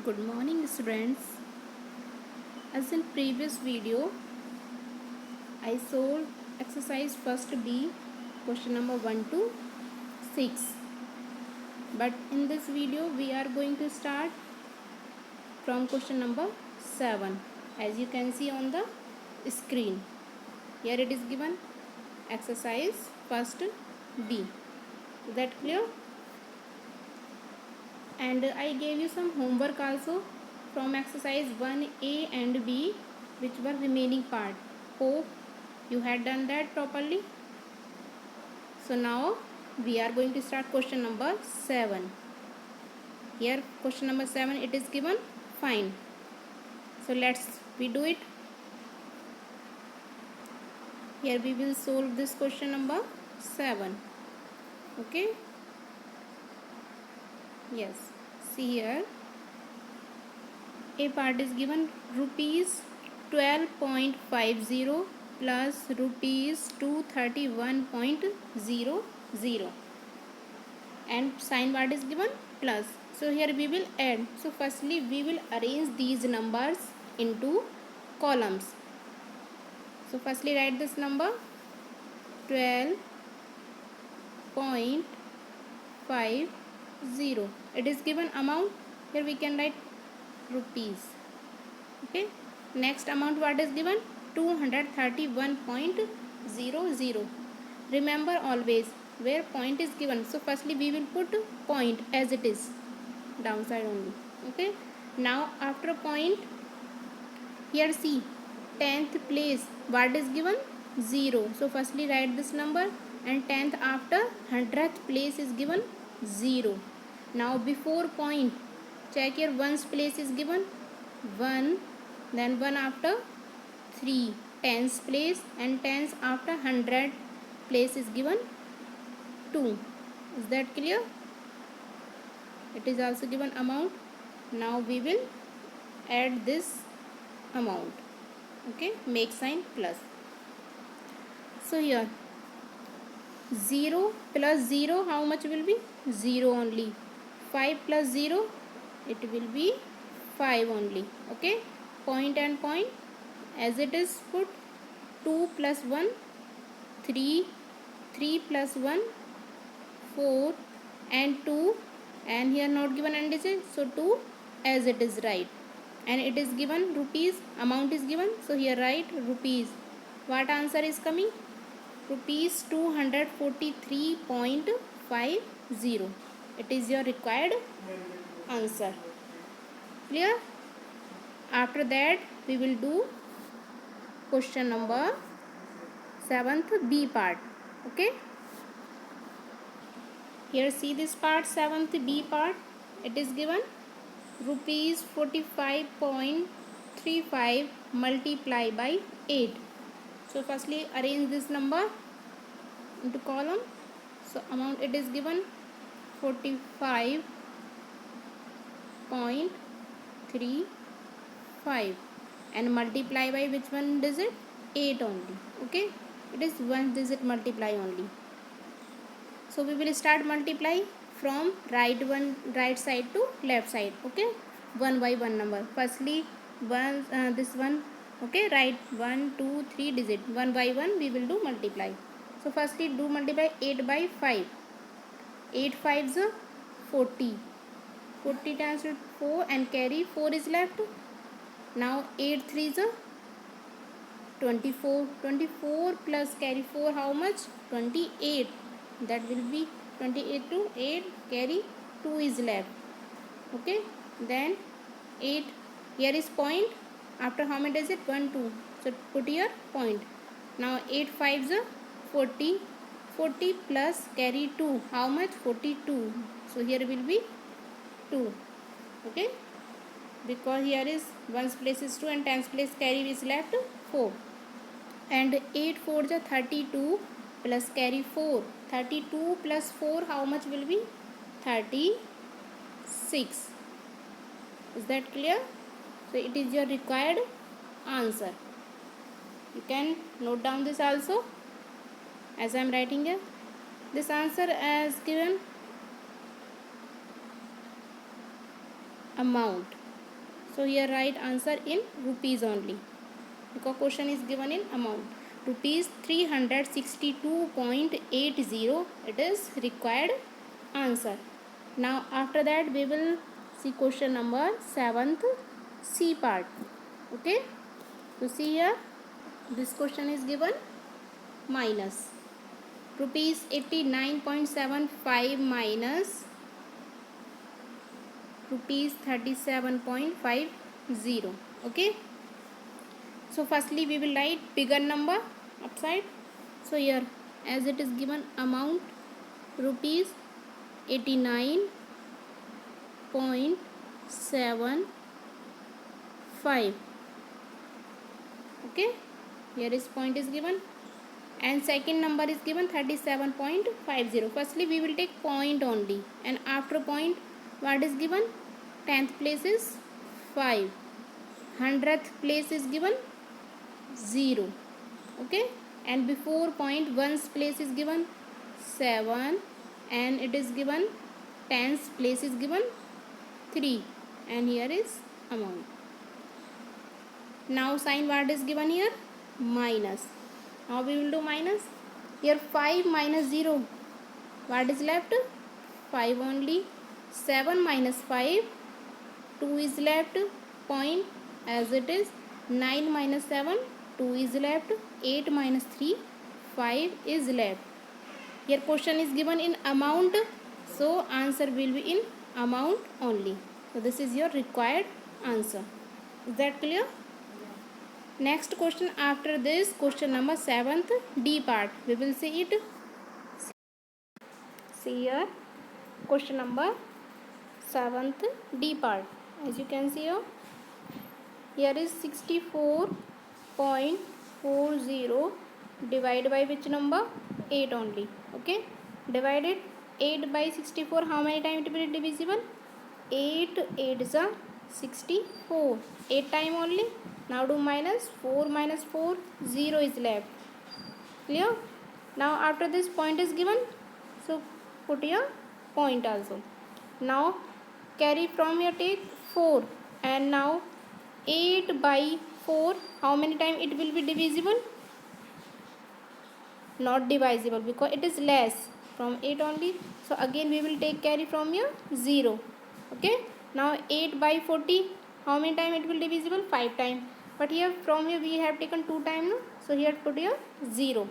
Good morning students. As in previous video, I solved exercise first B, question number 1 to 6. But in this video, we are going to start from question number 7. As you can see on the screen. Here it is given exercise first B. Is that clear? And I gave you some homework also from exercise 1A and B, which were remaining part. Hope you had done that properly. So now we are going to start question number 7. Here question number 7 it is given find. So let's we do it. Here we will solve this question number 7. Okay. Yes. See here. A part is given rupees 12.50 plus rupees 231.00 and sign what is given plus. So here we will add. So firstly we will arrange these numbers into columns. So firstly write this number 12.50. It is given amount. Here we can write rupees. Okay. Next amount what is given 231.00. Remember always where point is given. So firstly we will put point as it is downside only. Okay. Now after point here see 10th place what is given 0. So firstly write this number and 10th after 100th place is given 0. Now before point check here ones place is given 1, then 1 after 3, tens place and tens after 100 place is given 2. Is that clear? It is also given amount. Now we will add this amount. Okay, make sign plus. So here 0 plus 0 how much will be? 0 only. 5 plus 0 it will be 5 only. Okay, point and point as it is put 2 plus 1 3, 3 plus 1 4 and 2 and here not given and digit, so 2 as it is right, and it is given rupees, amount is given, so here write rupees. What answer is coming? Rupees 243.50. It is your required answer. Clear? After that we will do question number 7th B part. Okay. Here see this part 7th B part. It is given rupees 45.35 multiply by 8. So firstly arrange this number into column. So amount it is given 45.35 and multiply by which one digit? 8 only. Okay, it is one digit multiply only. So we will start multiply from right side to left side. Okay, one by one number. Firstly one this one. Okay, write 1 2 3 digit, one by one we will do multiply. So firstly do multiply 8 by 5. 8 5s 40. 40 times 4 and carry 4 is left. Now 8 3s 24. 24 plus carry 4 how much? 28. That will be 28 to 8 carry 2 is left. Okay, then 8 here is point. After how many is it? 1 2. So put here point. Now 8 5s 40. 40 plus carry 2 how much? 42. So here will be 2. Okay, because here is ones place is 2 and tens place carry is left 4. And 8 4s are 32 plus carry 4. 32 plus 4 how much will be? 36. Is that clear? So it is your required answer. You can note down this also as I am writing here. This answer as given amount. So here write answer in rupees only, because question is given in amount. Rupees 362.80, it is required answer. Now after that we will see question number 7th, C part. Okay, so see here, this question is given minus rupees 89.75 minus rupees 37.50. Okay, so firstly we will write bigger number upside. So here, as it is given amount rupees 89.75. Okay, here is point is given, and second number is given 37.50. Firstly we will take point only, and after point what is given? 10th place is 5, 100th place is given 0. Okay, and before point 1's place is given 7, and it is given 10th place is given 3, and here is amount. Now sign what is given here? Minus. How we will do minus? Here 5 minus 0, what is left? 5 only. 7 minus 5, 2 is left, point as it is. 9 minus 7, 2 is left. 8 minus 3, 5 is left. Here question is given in amount, so answer will be in amount only. So this is your required answer. Is that clear? Next question after this, question number 7th, D part. We will see it. See here, question number 7th, D part. As you can see here is 64.40 divided by which number? 8 only. Okay, divided 8 by 64. How many times it will be divisible? 8 8 is 64. 8 time only. Now do minus. 4 minus 4, 0 is left. Clear? Now after this point is given, so put your point also. Now carry from here, take 4, and now 8 by 4, how many times it will be divisible? Not divisible, because it is less from 8 only. So again we will take carry from here, 0. Okay, now 8 by 40, how many times it will divisible? 5 times. But here from here we have taken 2 times, no? So here put here 0.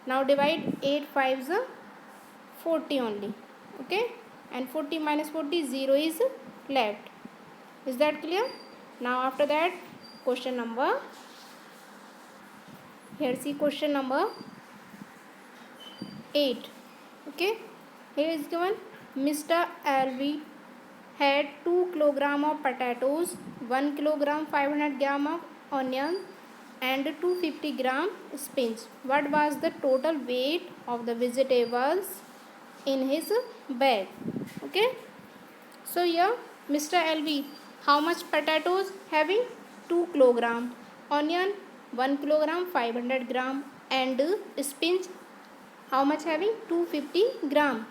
Now divide 8 5s 40 only. Okay, and 40 minus 40, 0 is left. Is that clear? Now after that, question number, here see question number 8. Okay, here is given Mr. Alvi had 2 kilogram of potatoes, 1 kilogram 500 gram of onion, and 250 gram spinach. What was the total weight of the vegetables in his bag? Okay, so here Mr. Alvi, how much potatoes having? 2 kilogram, onion 1 kilogram 500 gram, and spinach how much having? 250 gram.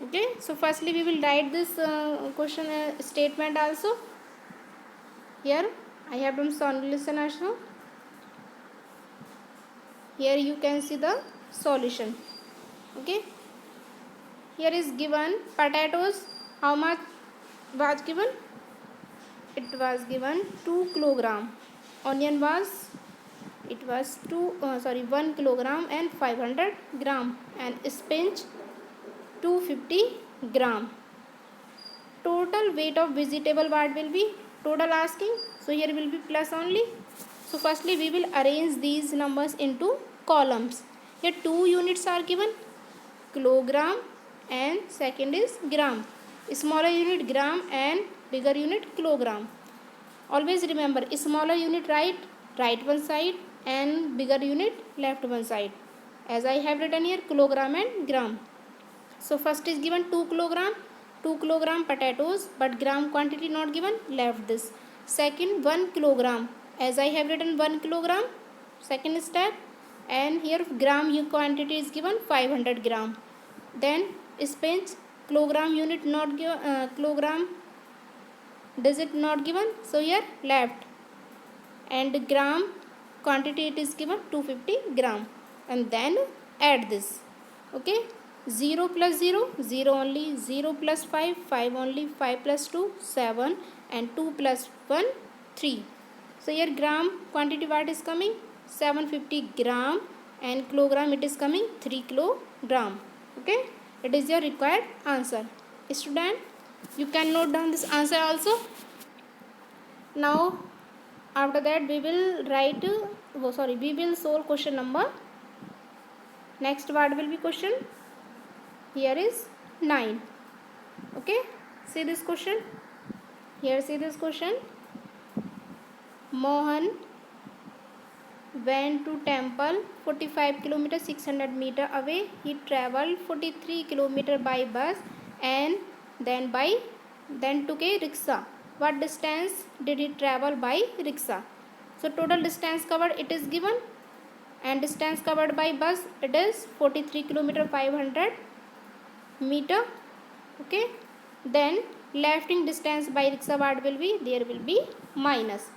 Okay, so firstly we will write this question statement also. Here I have done solution also. Here you can see the solution. Okay, here is given potatoes, how much was given? It was given 2 kilogram. Onion was, it was 1 kilogram and 500 gram, and spinach 250 gram. Total weight of vegetable what will be? Total asking, so here will be plus only. So firstly we will arrange these numbers into columns. Here 2 units are given, kilogram, and second is gram. Smaller unit gram and bigger unit kilogram. Always remember, smaller unit right one side, and bigger unit left one side, as I have written here kilogram and gram. So first is given 2 kilogram potatoes, but gram quantity not given, left this. Second 1 kilogram, as I have written 1 kilogram, second step, and here gram quantity is given 500 gram. Then spinach, kilogram unit not given, kilogram digit not given, so here left. And gram quantity it is given 250 gram, and then add this. Okay, 0 plus 0, 0 only, 0 plus 5, 5 only, 5 plus 2, 7, and 2 plus 1, 3. So here gram quantity what is coming? 750 gram, and kilogram it is coming 3 kilogram. Okay, it is your required answer. Student, you can note down this answer also. Now after that we will write, we will solve question number. Next what will be question? Here is 9. Okay, see this question. Here see this question. Mohan went to temple 45 km 600 meter away. He traveled 43 km by bus and then took a rickshaw. What distance did he travel by rickshaw? So total distance covered it is given, and distance covered by bus it is 43 km 500 meter. Okay, then lefting distance by rickshaw what will be? There will be minus.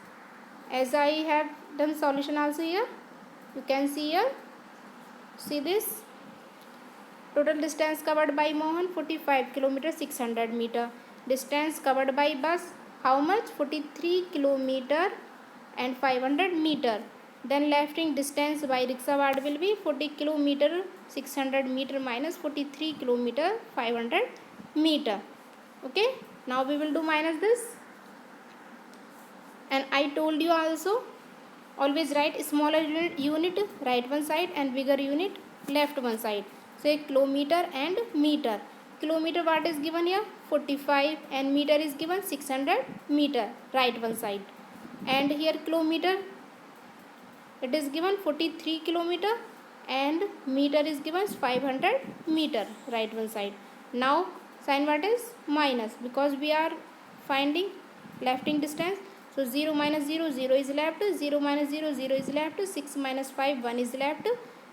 As I have done solution also here, you can see here, see this. Total distance covered by Mohan 45 km 600 meter. Distance covered by bus how much? 43 km and 500 meter. Then lefting distance by rickshaw what will be? 40 km 600 meter minus 43 km 500 meter. Okay, now we will do minus this. And I told you also, always write smaller unit right one side and bigger unit left one side. Say kilometer and meter. Kilometer what is given here? 45, and meter is given 600 meter right one side. And here kilometer it is given 43 kilometer, and meter is given 500 meter right one side. Now sign what is? Minus, because we are finding lefting distance. So 0 minus 0, 0 is left, 0 minus 0, 0 is left, 6 minus 5, 1 is left,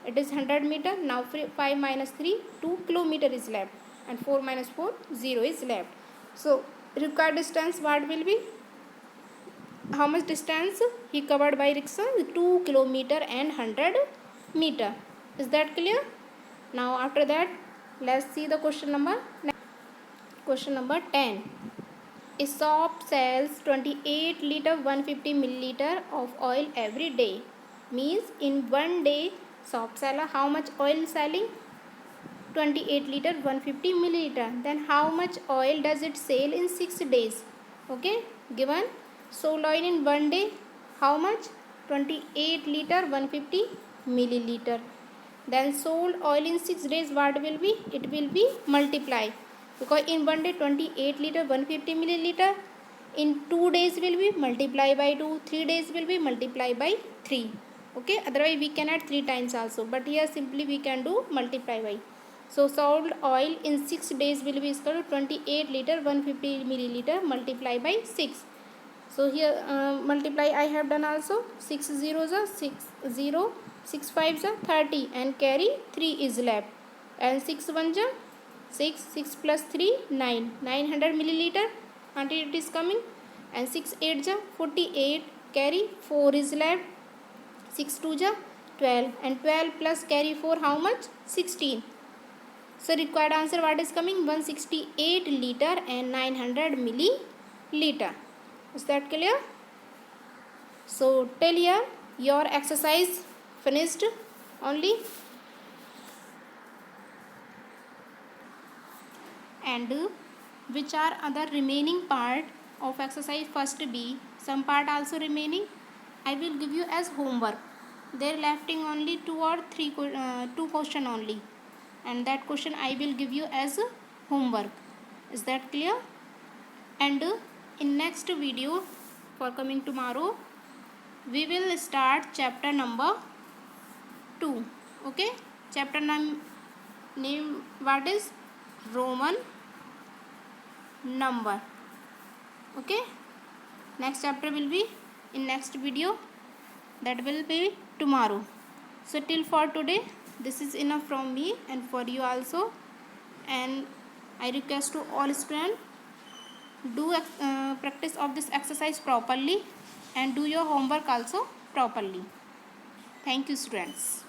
it is 100 meter. Now 5 minus 3, 2 kilometer is left, and 4 minus 4, 0 is left. So required distance what will be? How much distance he covered by rickshaw? 2 kilometer and 100 meter. Is that clear? Now after that, let's see the question number. Question number 10. A shop sells 28 liter 150 milliliter of oil every day. Means in one day shop seller how much oil selling? 28 liter 150 milliliter. Then how much oil does it sell in 6 days? Okay, given sold oil in one day how much? 28 liter 150 milliliter. Then sold oil in 6 days what will be? It will be multiply, because in one day 28 liter 150 milliliter, in 2 days will be multiply by 2, 3 days will be multiply by 3. Okay, otherwise we can add 3 times also, but here simply we can do multiply by. So sold oil in 6 days will be equal to 28 liter 150 milliliter multiply by 6. So here multiply I have done also. 6 zeros are 6 0, 6 5s are 30, and carry 3 is left, and 6 1s are 6, 6 plus 3 9, 900 milliliter quantity is coming, and 6 8s are 48, carry 4 is left, 6 2s are 12, and 12 plus carry 4 how much? 16. So required answer what is coming? 168 liter and 900 milliliter. Is that clear? So till here your exercise finished only. And which are other remaining part of exercise first B, some part also remaining, I will give you as homework. There lefting only 2 or 3 2 question only, and that question I will give you as homework. Is that clear? And in next video for coming tomorrow we will start chapter number 2. Okay, chapter name what is? Roman number. Okay, next chapter will be in next video, that will be tomorrow. So till for today this is enough from me and for you also, and I request to all students do practice of this exercise properly and do your homework also properly. Thank you, students.